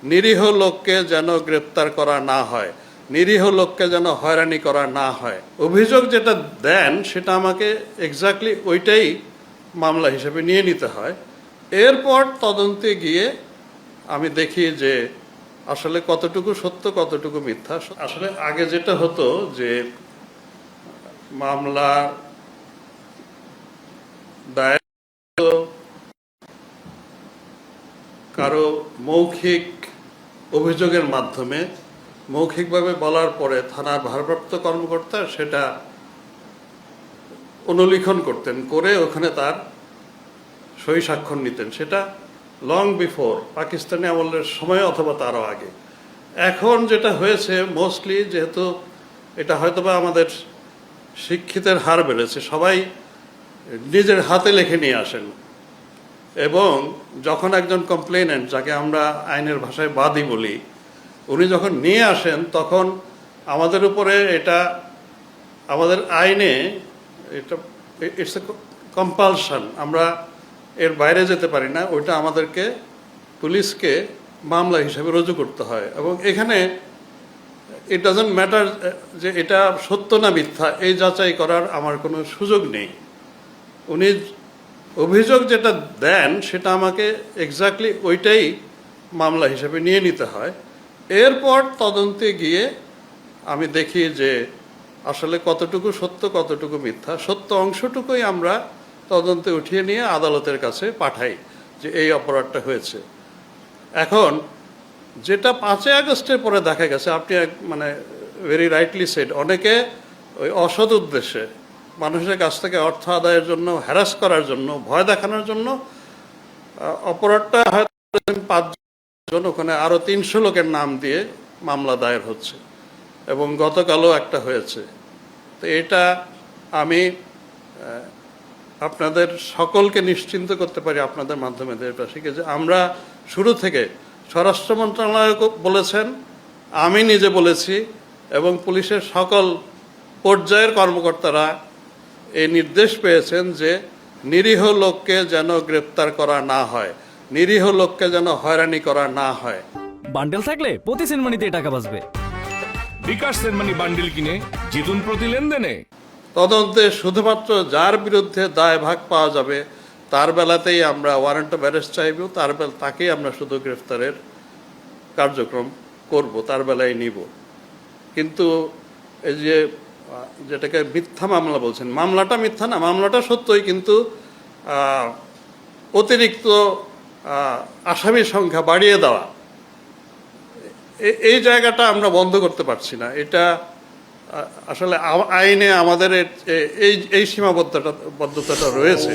নিরীহ লোককে যেন গ্রেপ্তার করা না হয়, নিরীহ লোককে যেন হয়রানি করা না হয়। অভিযোগ যেটা দেন সেটা আমাকে এক্স্যাক্টলি ওইটাই মামলা হিসেবে নিয়ে নিতে হয়। এরপর তদন্তে গিয়ে আমি দেখি যে আসলে কতটুকু সত্য কতটুকু মিথ্যা। আসলে আগে যেটা হতো যে মামলা দায়ের কারো মৌখিক অভিযোগের মাধ্যমে মৌখিকভাবে বলার পরে থানার ভারপ্রাপ্ত কর্মকর্তা সেটা অনুলিখন করতেন, করে ওখানে তার সই স্বাক্ষর নিতেন। সেটা লং বিফোর পাকিস্তানি আমলের সময় অথবা তারও আগে। এখন যেটা হয়েছে মোস্টলি, যেহেতু এটা হয়তোবা আমাদের শিক্ষিতের হার বেড়েছে, সবাই নিজের হাতে লিখে নিয়ে আসেন এবং যখন একজন কমপ্লেনেন্ট, যাকে আমরা আইনের ভাষায় বাদী বলি, উনি যখন নিয়ে আসেন তখন আমাদের উপরে এটা, আমাদের আইনে এটা ইটস এ কম্পালশন, আমরা এর বাইরে যেতে পারি না। ওইটা আমাদেরকে পুলিশকে মামলা হিসেবে রুজু করতে হয় এবং এখানে ইট ডাজন্ট ম্যাটার যে এটা সত্য না মিথ্যা, এই যাচাই করার আমার কোনো সুযোগ নেই। উনি অভিযোগ যেটা দেন সেটা আমাকে এক্স্যাক্টলি ওইটাই মামলা হিসেবে নিয়ে নিতে হয়। এরপর তদন্তে গিয়ে আমি দেখি যে আসলে কতটুকু সত্য কতটুকু মিথ্যা। সত্য অংশটুকুই আমরা তদন্তে উঠিয়ে নিয়ে আদালতের কাছে পাঠাই যে এই অপরাধটা হয়েছে। এখন যেটা 5ই আগস্টের পরে দেখা গেছে, আপনি মানে ভেরি রাইটলি সেড, অনেকে ওই অসৎ উদ্দেশ্যে মানুষের কাছ থেকে অর্থ আদায়ের জন্য, হ্যারাস করার জন্য, ভয় দেখানোর জন্য অপরাধটা হয়তো 5 জন, ওখানে আরও 300 লোকের নাম দিয়ে মামলা দায়ের হচ্ছে এবং গতকালও একটা হয়েছে। তো এটা আমি আপনাদের সকলকে নিশ্চিন্ত করতে পারি আপনাদের মাধ্যমে দেশবাসীকে যে আমরা শুরু থেকে, স্বরাষ্ট্র মন্ত্রণালয় বলেছেন, আমি নিজে বলেছি এবং পুলিশের সকল পর্যায়ের কর্মকর্তারা এই নির্দেশ পেয়েছেন যে নিরীহ লোককে যেন গ্রেপ্তার করা না হয়, নিরীহ লোককে যেন হয়রানি করা না হয়। বান্ডেল থাকলে প্রতি সেনমানিতে টাকা বাঁচবে। বিকাশ সেনমানি বান্ডেল কিনে জিতুন প্রতি লেনদেনে। তদন্তে শুধুমাত্র যার বিরুদ্ধে দায় ভাগ পাওয়া যাবে তার বেলাতেই আমরা ওয়ারেন্ট অফ অ্যারেস্ট চাইব, তাকেই আমরা শুধু গ্রেফতারের কার্যক্রম করব, তার বেলায় নিব। কিন্তু এই যে যেটাকে মিথ্যা মামলা বলছেন, মামলাটা মিথ্যা না, মামলাটা সত্যই, কিন্তু অতিরিক্ত আসামির সংখ্যা বাড়িয়ে দেওয়া, এই জায়গাটা আমরা বন্ধ করতে পারছি না। এটা আসলে আইনে আমাদের এই সীমাবদ্ধতা রয়েছে।